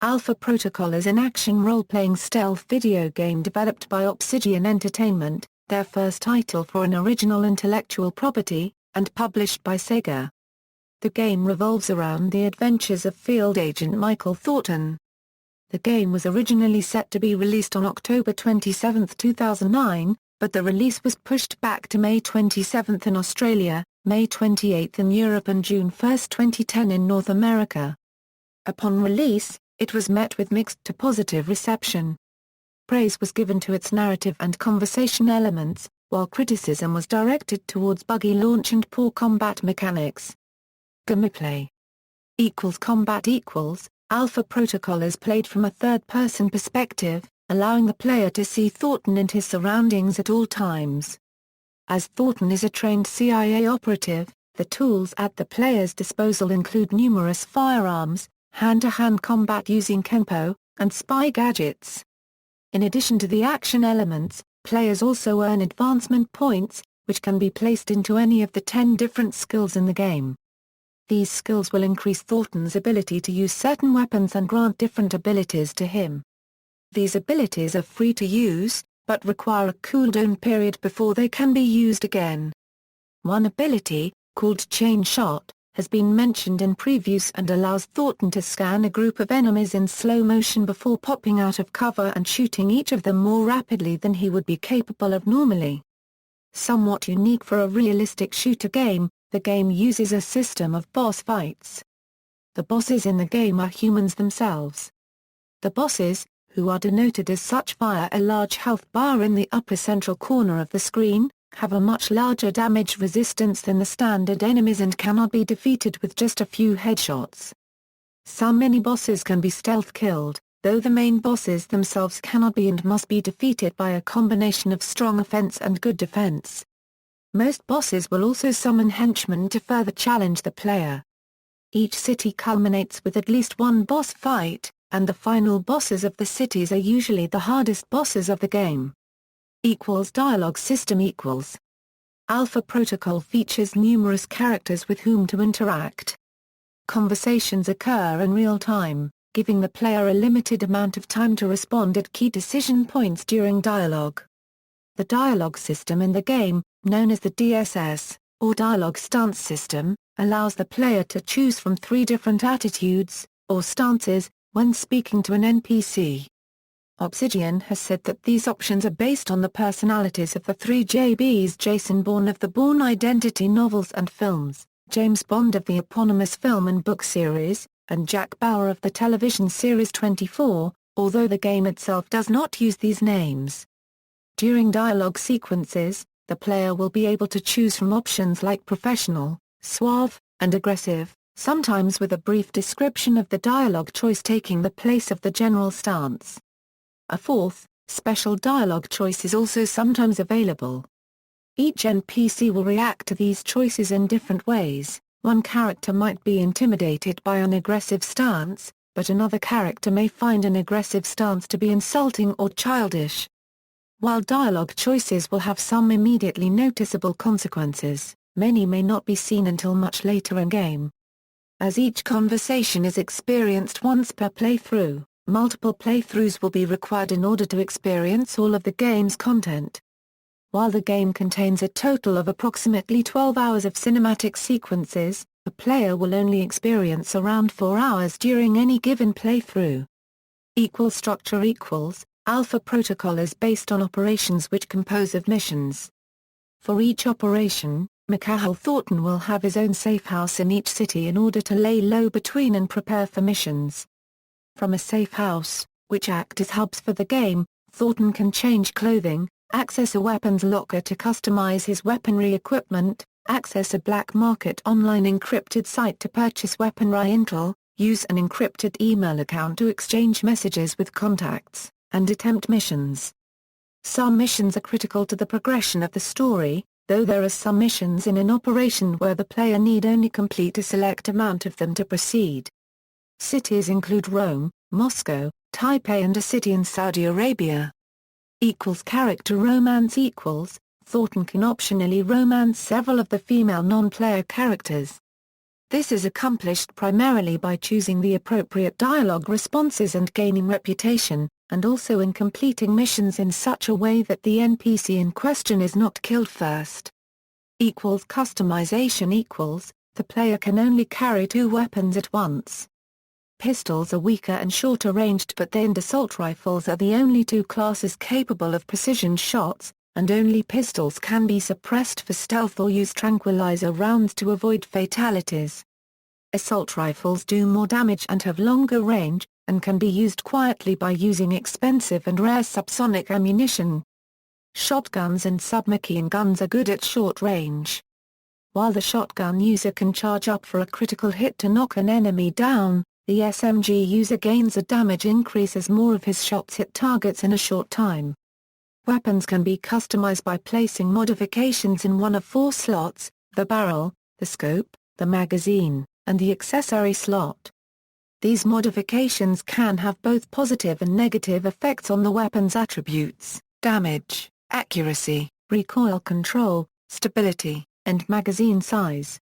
Alpha Protocol is an action role-playing stealth video game developed by Obsidian Entertainment, their first title for an original intellectual property, and published by Sega. The game revolves around the adventures of field agent Michael Thornton. The game was originally set to be released on October 27, 2009, but the release was pushed back to May 27 in Australia, May 28 in Europe and June 1, 2010 in North America. Upon release, it was met with mixed to positive reception. Praise was given to its narrative and conversation elements, while criticism was directed towards buggy launch and poor combat mechanics. Gameplay combat Alpha Protocol is played from a third-person perspective, allowing the player to see Thornton and his surroundings at all times. As Thornton is a trained CIA operative, the tools at the player's disposal include numerous firearms, hand-to-hand combat using Kenpo, and spy gadgets. In addition to the action elements, players also earn advancement points, which can be placed into any of the 10 different skills in the game. These skills will increase Thornton's ability to use certain weapons and grant different abilities to him. These abilities are free to use, but require a cooldown period before they can be used again. One ability, called Chain Shot, has been mentioned in previews and allows Thornton to scan a group of enemies in slow motion before popping out of cover and shooting each of them more rapidly than he would be capable of normally. Somewhat unique for a realistic shooter game, the game uses a system of boss fights. The bosses in the game are humans themselves. The bosses, who are denoted as such via a large health bar in the upper central corner of the screen, have a much larger damage resistance than the standard enemies and cannot be defeated with just a few headshots. Some mini-bosses can be stealth killed, though the main bosses themselves cannot be and must be defeated by a combination of strong offense and good defense. Most bosses will also summon henchmen to further challenge the player. Each city culminates with at least one boss fight, and the final bosses of the cities are usually the hardest bosses of the game. Dialogue system Alpha Protocol features numerous characters with whom to interact. Conversations occur in real time, giving the player a limited amount of time to respond at key decision points during dialogue. The dialogue system in the game, known as the DSS, or Dialogue Stance System, allows the player to choose from 3 different attitudes, or stances, when speaking to an NPC. Obsidian has said that these options are based on the personalities of the 3 JBs: Jason Bourne of the Bourne Identity novels and films, James Bond of the eponymous film and book series, and Jack Bauer of the television series 24, although the game itself does not use these names. During dialogue sequences, the player will be able to choose from options like professional, suave, and aggressive, sometimes with a brief description of the dialogue choice taking the place of the general stance. A 4th, special dialogue choice is also sometimes available. Each NPC will react to these choices in different ways. One character might be intimidated by an aggressive stance, but another character may find an aggressive stance to be insulting or childish. While dialogue choices will have some immediately noticeable consequences, many may not be seen until much later in-game. As each conversation is experienced once per playthrough, multiple playthroughs will be required in order to experience all of the game's content. While the game contains a total of approximately 12 hours of cinematic sequences, a player will only experience around 4 hours during any given playthrough. Structure Alpha Protocol is based on operations which compose of missions. For each operation, Michael Thornton will have his own safe house in each city in order to lay low between and prepare for missions. From a safe house, which act as hubs for the game, Thornton can change clothing, access a weapons locker to customize his weaponry equipment, access a black market online encrypted site to purchase weaponry intel, use an encrypted email account to exchange messages with contacts, and attempt missions. Some missions are critical to the progression of the story, though there are some missions in an operation where the player need only complete a select amount of them to proceed. Cities include Rome, Moscow, Taipei and a city in Saudi Arabia. Character romance Thornton can optionally romance several of the female non-player characters. This is accomplished primarily by choosing the appropriate dialogue responses and gaining reputation, and also in completing missions in such a way that the NPC in question is not killed first. Customization the player can only carry 2 weapons at once. Pistols are weaker and shorter ranged, but they and assault rifles are the only 2 classes capable of precision shots, and only pistols can be suppressed for stealth or use tranquilizer rounds to avoid fatalities. Assault rifles do more damage and have longer range, and can be used quietly by using expensive and rare subsonic ammunition. Shotguns and submachine guns are good at short range. While the shotgun user can charge up for a critical hit to knock an enemy down, the SMG user gains a damage increase as more of his shots hit targets in a short time. Weapons can be customized by placing modifications in one of 4 slots: the barrel, the scope, the magazine, and the accessory slot. These modifications can have both positive and negative effects on the weapon's attributes: damage, accuracy, recoil control, stability, and magazine size.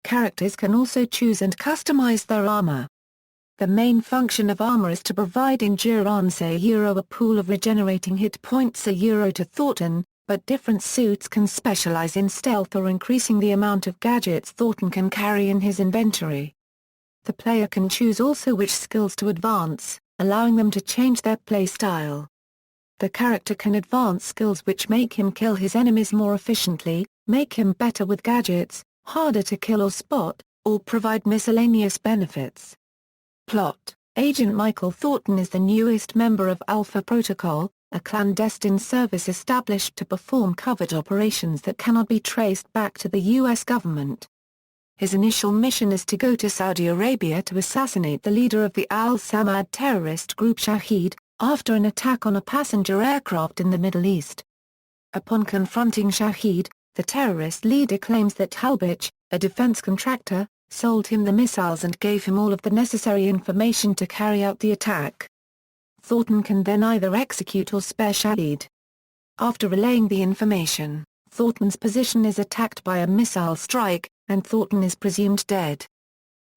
Characters can also choose and customize their armor. The main function of armor is to provide endurance a pool of regenerating hit points to Thorton, but different suits can specialize in stealth or increasing the amount of gadgets Thorton can carry in his inventory. The player can choose also which skills to advance, allowing them to change their play style. The character can advance skills which make him kill his enemies more efficiently, make him better with gadgets, harder to kill or spot, or provide miscellaneous benefits. Plot: Agent Michael Thorton is the newest member of Alpha Protocol, a clandestine service established to perform covert operations that cannot be traced back to the U.S. government. His initial mission is to go to Saudi Arabia to assassinate the leader of the Al-Samad terrorist group Shahid, after an attack on a passenger aircraft in the Middle East. Upon confronting Shahid, the terrorist leader claims that Halbich, a defense contractor, sold him the missiles and gave him all of the necessary information to carry out the attack. Thorton can then either execute or spare Shahid. After relaying the information, Thornton's position is attacked by a missile strike, and Thornton is presumed dead.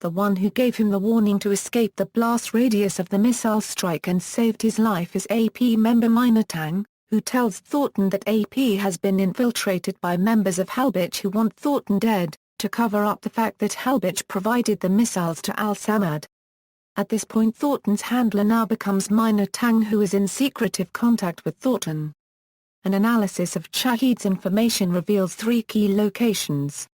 The one who gave him the warning to escape the blast radius of the missile strike and saved his life is AP member Minor Tang, who tells Thornton that AP has been infiltrated by members of Halbich who want Thornton dead, to cover up the fact that Halbich provided the missiles to Al-Samad. At this point Thornton's handler now becomes Minor Tang, who is in secretive contact with Thornton. An analysis of Shahid's information reveals 3 key locations.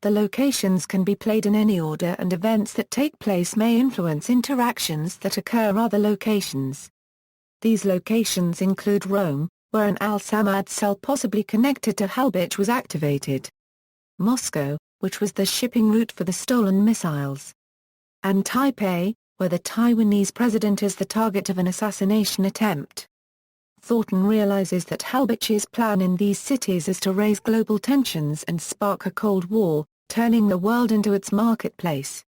The locations can be played in any order, and events that take place may influence interactions that occur other locations. These locations include Rome, where an Al-Samad cell possibly connected to Halbich was activated. Moscow, which was the shipping route for the stolen missiles. And Taipei, where the Taiwanese president is the target of an assassination attempt. Thornton realizes that Halbich's plan in these cities is to raise global tensions and spark a Cold War, turning the world into its marketplace.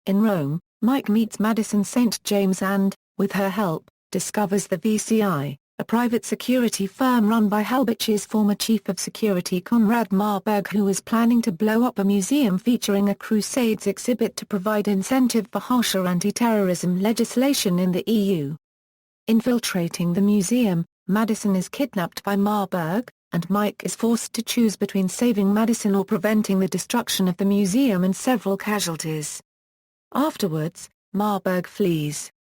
In Rome, Mike meets Madison St. James and, with her help, discovers the VCI, a private security firm run by Halbich's former chief of security Conrad Marburg, who is planning to blow up a museum featuring a Crusades exhibit to provide incentive for harsher anti-terrorism legislation in the EU. Infiltrating the museum, Madison is kidnapped by Marburg, and Mike is forced to choose between saving Madison or preventing the destruction of the museum and several casualties. Afterwards, Marburg flees.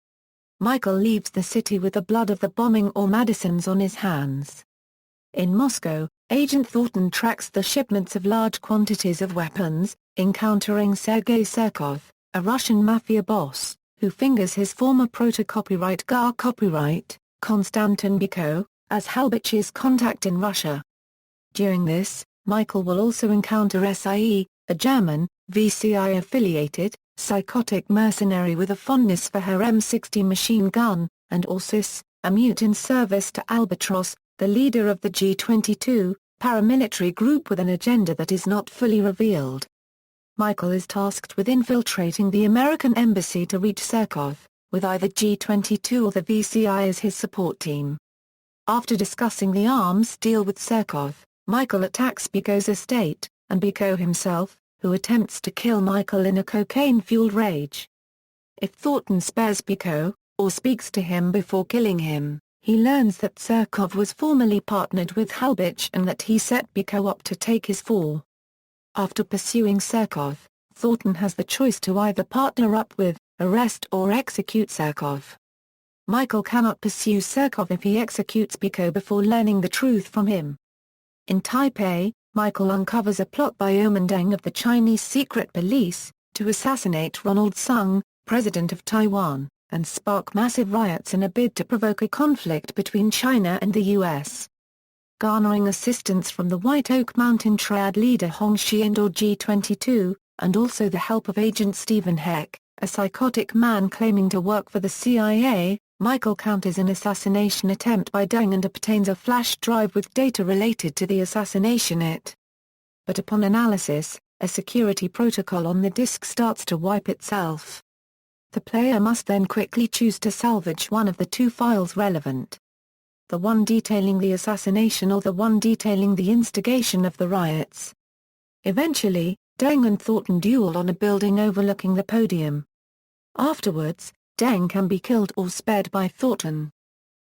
Michael leaves the city with the blood of the bombing or Madison's on his hands. In Moscow, Agent Thornton tracks the shipments of large quantities of weapons, encountering Sergei Surkov, a Russian mafia boss, who fingers his former proto-copyright Konstantin Biko, as Halbich's contact in Russia. During this, Michael will also encounter SIE, a German, VCI-affiliated, psychotic mercenary with a fondness for her M60 machine gun, and Orsis, a mute in service to Albatross, the leader of the G-22, paramilitary group with an agenda that is not fully revealed. Michael is tasked with infiltrating the American embassy to reach Surkov, with either G-22 or the VCI as his support team. After discussing the arms deal with Surkov, Michael attacks Biko's estate, and Biko himself, who attempts to kill Michael in a cocaine-fueled rage. If Thorton spares Pico, or speaks to him before killing him, he learns that Surkov was formerly partnered with Halbich and that he set Pico up to take his fall. After pursuing Surkov, Thorton has the choice to either partner up with, arrest or execute Surkov. Michael cannot pursue Surkov if he executes Pico before learning the truth from him. In Taipei, Michael uncovers a plot by Omendeng of the Chinese secret police, to assassinate Ronald Sung, president of Taiwan, and spark massive riots in a bid to provoke a conflict between China and the U.S. Garnering assistance from the White Oak Mountain Triad leader Hong Xiandor G22, and also the help of agent Stephen Heck, a psychotic man claiming to work for the CIA, Michael counters an assassination attempt by Deng and obtains a flash drive with data related to the assassination. But upon analysis, a security protocol on the disk starts to wipe itself. The player must then quickly choose to salvage one of the two files relevant. The one detailing the assassination or the one detailing the instigation of the riots. Eventually, Deng and Thornton duel on a building overlooking the podium. Afterwards, Deng can be killed or spared by Thornton.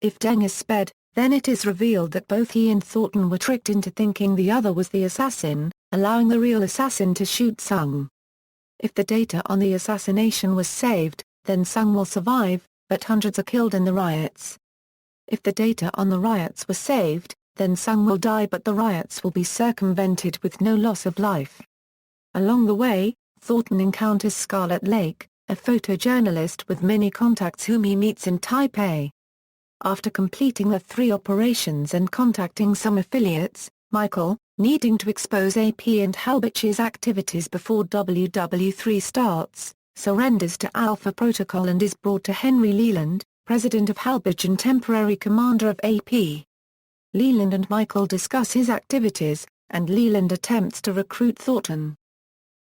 If Deng is spared, then it is revealed that both he and Thornton were tricked into thinking the other was the assassin, allowing the real assassin to shoot Sung. If the data on the assassination was saved, then Sung will survive, but hundreds are killed in the riots. If the data on the riots were saved, then Sung will die but the riots will be circumvented with no loss of life. Along the way, Thornton encounters Scarlet Lake, a photojournalist with many contacts whom he meets in Taipei. After completing the 3 operations and contacting some affiliates, Michael, needing to expose AP and Halbich's activities before WW3 starts, surrenders to Alpha Protocol and is brought to Henry Leland, president of Halbich and temporary commander of AP. Leland and Michael discuss his activities, and Leland attempts to recruit Thornton.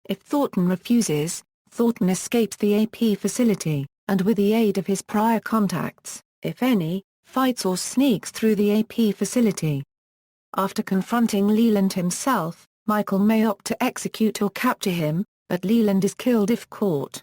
If Thornton refuses, Thornton escapes the AP facility, and with the aid of his prior contacts, if any, fights or sneaks through the AP facility. After confronting Leland himself, Michael may opt to execute or capture him, but Leland is killed if caught.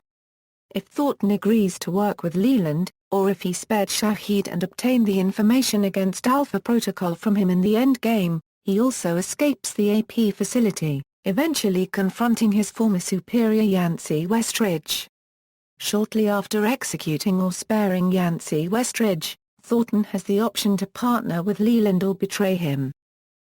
If Thornton agrees to work with Leland, or if he spared Shahid and obtained the information against Alpha Protocol from him in the endgame, he also escapes the AP facility, eventually confronting his former superior Yancey Westridge. Shortly after executing or sparing Yancey Westridge, Thornton has the option to partner with Leland or betray him.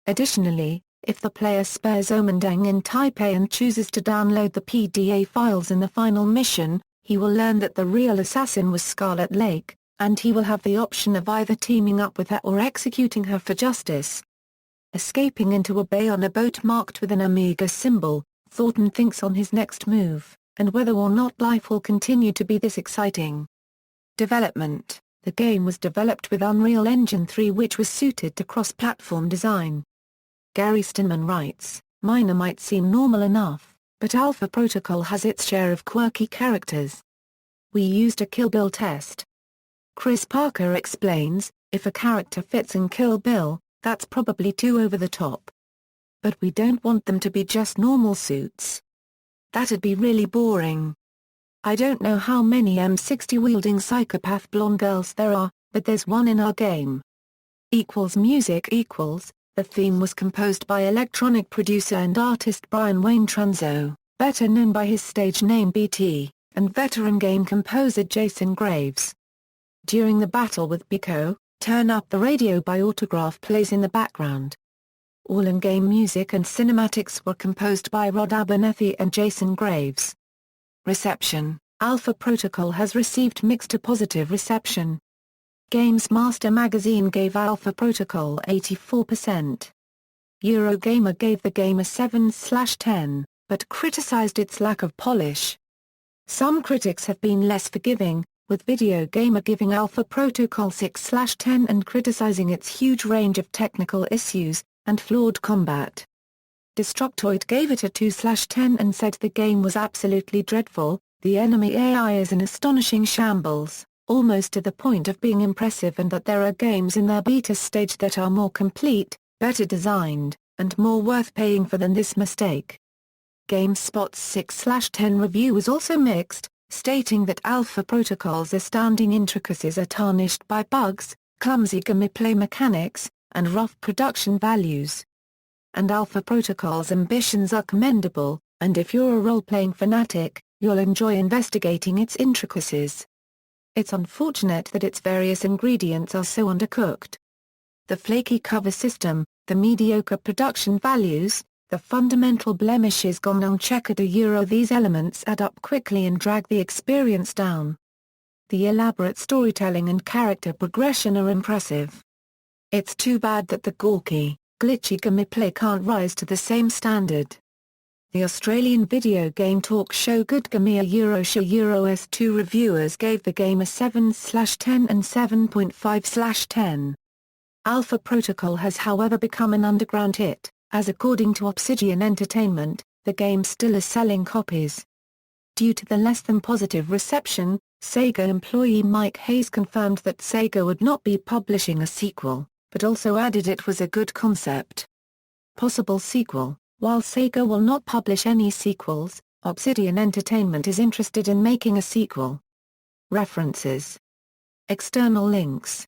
Additionally, if the player spares Omendeng in Taipei and chooses to download the PDA files in the final mission, he will learn that the real assassin was Scarlet Lake, and he will have the option of either teaming up with her or executing her for justice. Escaping into a bay on a boat marked with an Omega symbol, Thornton thinks on his next move, and whether or not life will continue to be this exciting. Development: the game was developed with Unreal Engine 3, which was suited to cross-platform design. Gary Steinman writes, "Minor might seem normal enough, but Alpha Protocol has its share of quirky characters. We used a Kill Bill test." Chris Parker explains, "If a character fits in Kill Bill, that's probably too over the top. But we don't want them to be just normal suits. That'd be really boring. I don't know how many M60-wielding psychopath blonde girls there are, but there's one in our game." Music. The theme was composed by electronic producer and artist Brian Wayne Tranzo, better known by his stage name BT, and veteran game composer Jason Graves. During the battle with Pico, "Turn Up the Radio" by Autograph plays in the background. All in-game music and cinematics were composed by Rod Abernethy and Jason Graves. Reception: Alpha Protocol has received mixed to positive reception. Games Master magazine gave Alpha Protocol 84%. Eurogamer gave the game a 7/10, but criticized its lack of polish. Some critics have been less forgiving, with Video Gamer giving Alpha Protocol 6/10 and criticizing its huge range of technical issues, and flawed combat. Destructoid gave it a 2/10 and said the game was absolutely dreadful, the enemy AI is an astonishing shambles, almost to the point of being impressive, and that there are games in their beta stage that are more complete, better designed, and more worth paying for than this mistake. GameSpot's 6/10 review was also mixed, stating that Alpha Protocol's astounding intricacies are tarnished by bugs, clumsy gameplay mechanics, and rough production values. And Alpha Protocol's ambitions are commendable, and if you're a role-playing fanatic, you'll enjoy investigating its intricacies. It's unfortunate that its various ingredients are so undercooked. The flaky cover system, the mediocre production values, the fundamental blemishes gone unchecked. These elements add up quickly and drag the experience down. The elaborate storytelling and character progression are impressive. It's too bad that the gawky, glitchy gameplay can't rise to the same standard. The Australian video game talk show Good Game Euroshow 2 reviewers gave the game a 7/10 and 7.5/10. Alpha Protocol has however become an underground hit, as according to Obsidian Entertainment, the game still is selling copies. Due to the less than positive reception, Sega employee Mike Hayes confirmed that Sega would not be publishing a sequel, but also added it was a good concept. Possible sequel. While Sega will not publish any sequels, Obsidian Entertainment is interested in making a sequel. References. External links.